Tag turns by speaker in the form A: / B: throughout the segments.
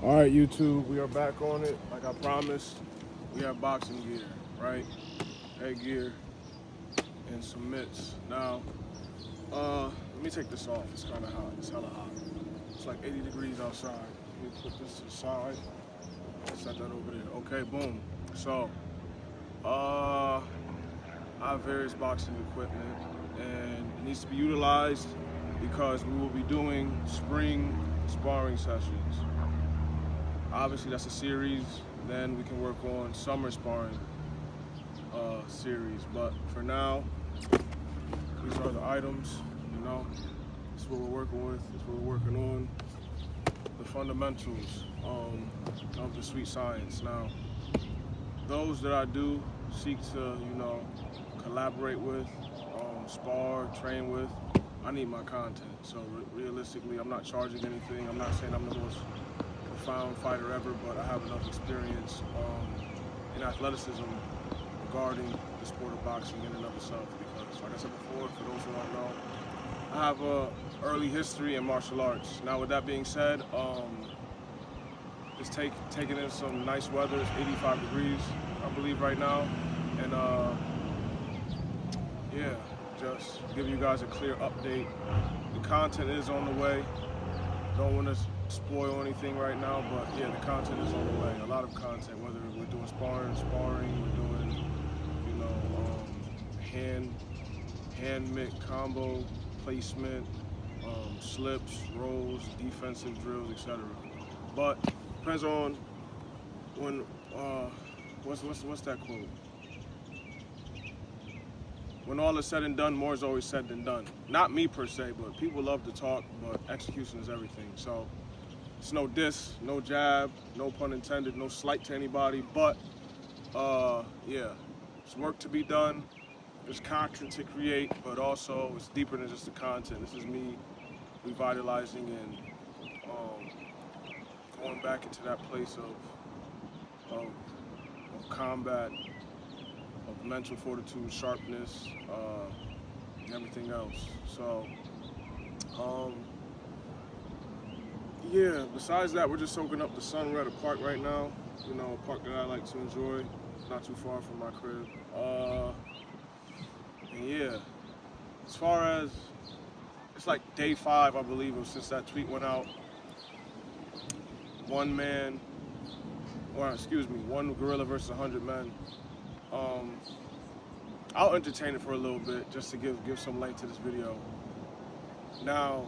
A: All right, YouTube, we are back on it. Like I promised, we have boxing gear, right? Headgear and some mitts. Now, let me take this off. It's kind of hot. It's hella hot. It's like 80 degrees outside. Let me put this to the side. Set that over there. Okay, boom. So, I have various boxing equipment, and it needs to be utilized because we will be doing spring sparring sessions. Obviously, that's a series. Then we can work on summer sparring series. But for now, these are the items. You know, this is what we're working with. This is what we're working on. The fundamentals of the sweet science. Now, those that I do seek to, collaborate with, spar, train with, I need my content. So realistically, I'm not charging anything. I'm not saying I'm the most profound fighter ever, but I have enough experience in athleticism regarding the sport of boxing in and of itself. Because, like I said before, for those who don't know, I have a early history in martial arts. Now, with that being said, just taking in some nice weather. It's 85 degrees, I believe, right now, and yeah, just give you guys a clear update. The content is on the way. Don't want to spoil anything right now, but yeah, the content is on the way. A lot of content, whether we're doing sparring, we're doing, hand mitt combo, placement, slips, rolls, defensive drills, etc. But depends on when. What's that quote? When all is said and done, more is always said than done. Not me per se, but people love to talk, but execution is everything. So it's no diss, no jab, no pun intended, no slight to anybody, but yeah, it's work to be done. There's content to create, but also it's deeper than just the content. This is me revitalizing and going back into that place of combat, of mental fortitude, sharpness, and everything else. So, yeah, besides that, we're just soaking up the sun. We're at a park right now, a park that I like to enjoy, not too far from my crib. And yeah, as far as, it's like day 5, I believe, since that tweet went out. One gorilla versus 100 men. I'll entertain it for a little bit just to give some length to this video. Now,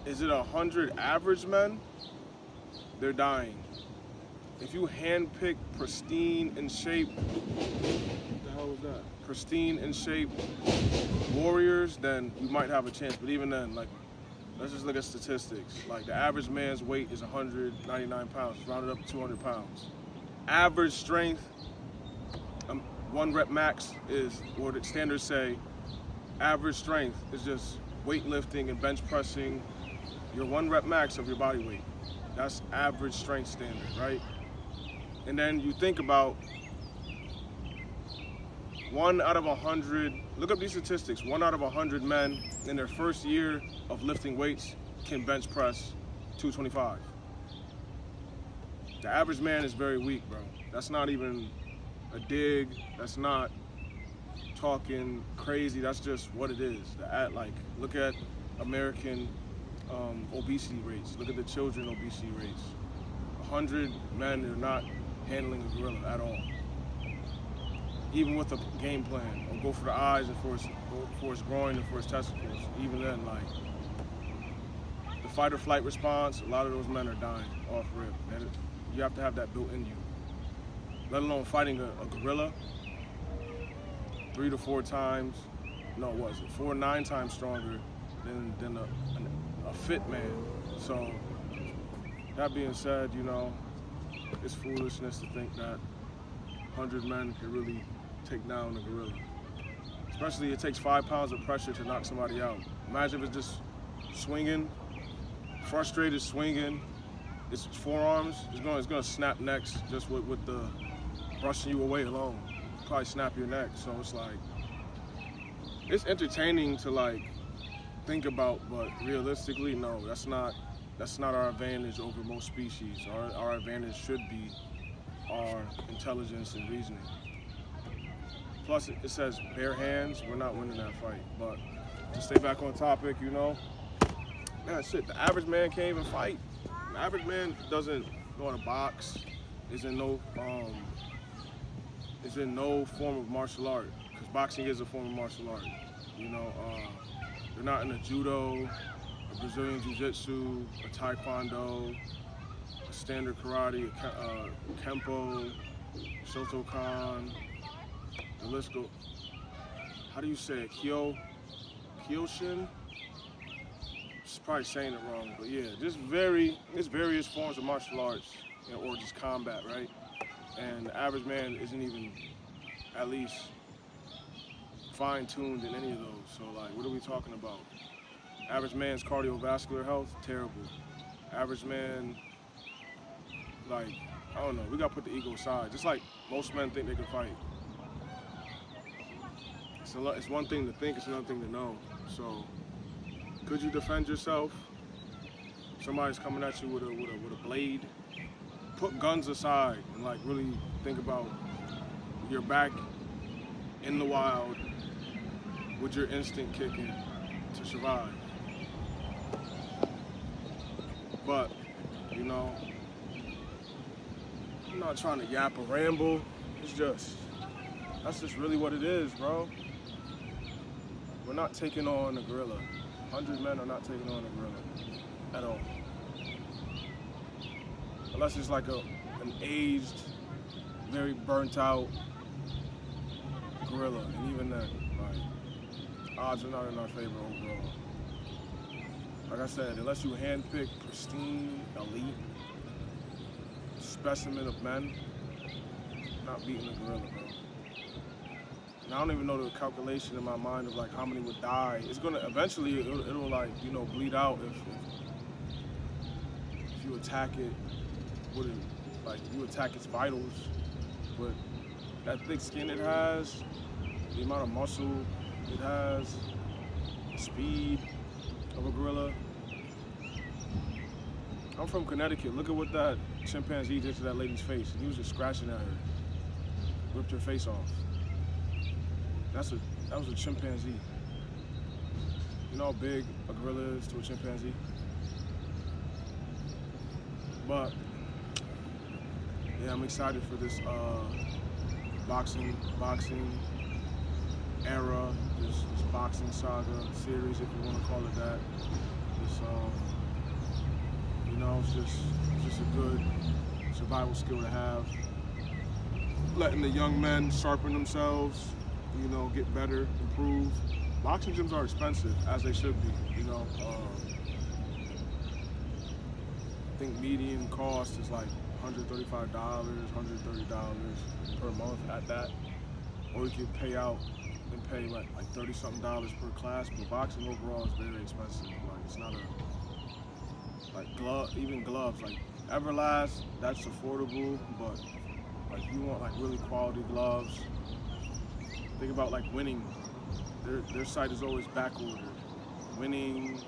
A: is it 100 average men? They're dying. If you handpick pristine in shape, what the hell was that? Pristine in shape warriors, then you might have a chance. But even then, like, let's just look at statistics. Like, the average man's weight is 199 pounds. It's rounded up to 200 pounds. Average strength, 1 rep max is, or the standards say, average strength is just weightlifting and bench pressing your 1 rep max of your body weight. That's average strength standard, right? And then you think about 1 out of 100, look up these statistics, 1 out of 100 men in their first year of lifting weights can bench press 225. The average man is very weak, bro. That's not even a dig. That's not talking crazy. That's just what it is. Look at American obesity rates. Look at the children obesity rates. 100 men are not handling a gorilla at all. Even with a game plan, or go for the eyes and for its groin and for its testicles. Even then, the fight or flight response, a lot of those men are dying off rip. You have to have that built in you. Let alone fighting a gorilla 3 to 4 times, 4 to 9 times stronger than a fit man. So that being said, it's foolishness to think that 100 men can really take down a gorilla. Especially it takes 5 pounds of pressure to knock somebody out. Imagine if it's just swinging, frustrated swinging, its forearms, it's gonna snap necks just with the brushing you away alone. Probably snap your neck. So it's entertaining to think about, but realistically, no, that's not that's not our advantage over most species. Our advantage should be our intelligence and reasoning. Plus, it says bare hands. We're not winning that fight. But to stay back on topic, man, shit, the average man can't even fight. The average man doesn't know how to box, is in no form of martial art, because boxing is a form of martial art. They're not in a judo, a Brazilian jiu-jitsu, a taekwondo, a standard karate, a kempo, shotokan, the list go. How do you say it? Kyoshin? Just probably saying it wrong, but yeah, there's various forms of martial arts, or just combat, right? And the average man isn't even at least fine-tuned in any of those. So like, what are we talking about? Average man's cardiovascular health, terrible. Average man, like, I don't know, we gotta put the ego aside. Just like most men think they can fight. It's one thing to think, it's another thing to know. So, could you defend yourself? Somebody's coming at you with a blade. Put guns aside and like really think about your back in the wild with your instinct kicking to survive. But, I'm not trying to yap or ramble. That's just really what it is, bro. We're not taking on a gorilla. 100 men are not taking on a gorilla at all. Unless it's like an aged, very burnt out gorilla. And even then, like, odds are not in our favor overall. Like I said, unless you handpick pristine, elite specimen of men, not beating a gorilla, bro. And I don't even know the calculation in my mind of like how many would die. It's gonna eventually it'll like bleed out if you attack it. You attack its vitals, but that thick skin it has, the amount of muscle it has, the speed of a gorilla. I'm from Connecticut. Look at what that chimpanzee did to that lady's face. He was just scratching at her, ripped her face off. That was a chimpanzee. You know how big a gorilla is to a chimpanzee? But yeah, I'm excited for this boxing era, this boxing saga series, if you want to call it that. This, it's just a good survival skill to have. Letting the young men sharpen themselves, get better, improve. Boxing gyms are expensive, as they should be. I think median cost is like $135, $130 per month at that. Or you could pay out and pay like $30-something per class. But boxing overall is very expensive. Like, it's not even gloves. Like Everlast, that's affordable, but like you want like really quality gloves. Think about like Winning. Their site is always back ordered. Winning,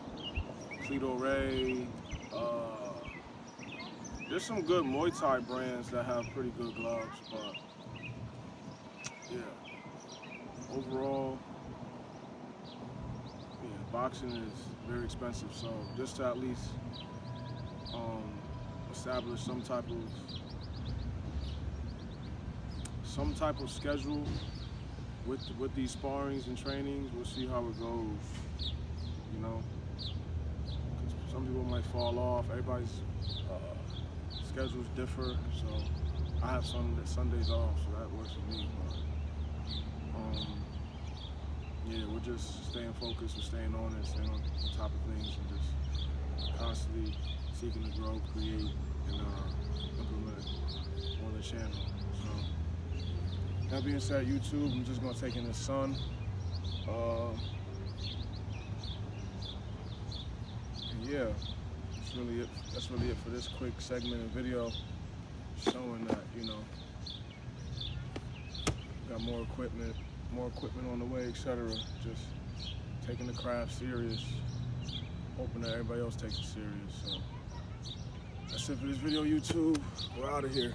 A: Cleto Ray. There's some good Muay Thai brands that have pretty good gloves, but yeah, overall, boxing is very expensive. So just to at least establish some type of schedule with these sparrings and trainings, we'll see how it goes. Some people might fall off. Everybody's schedules differ, so I have Sundays off, so that works for me. But we're just staying focused, we're staying on it, staying on top of things, and just constantly seeking to grow, create, and implement on the channel. So that being said, YouTube, I'm just gonna take in the sun. Yeah, that's really it for this quick segment and video, showing that got more equipment on the way, etc. Just taking the craft serious, hoping that everybody else takes it serious. So That's it for this video, YouTube. We're out of here.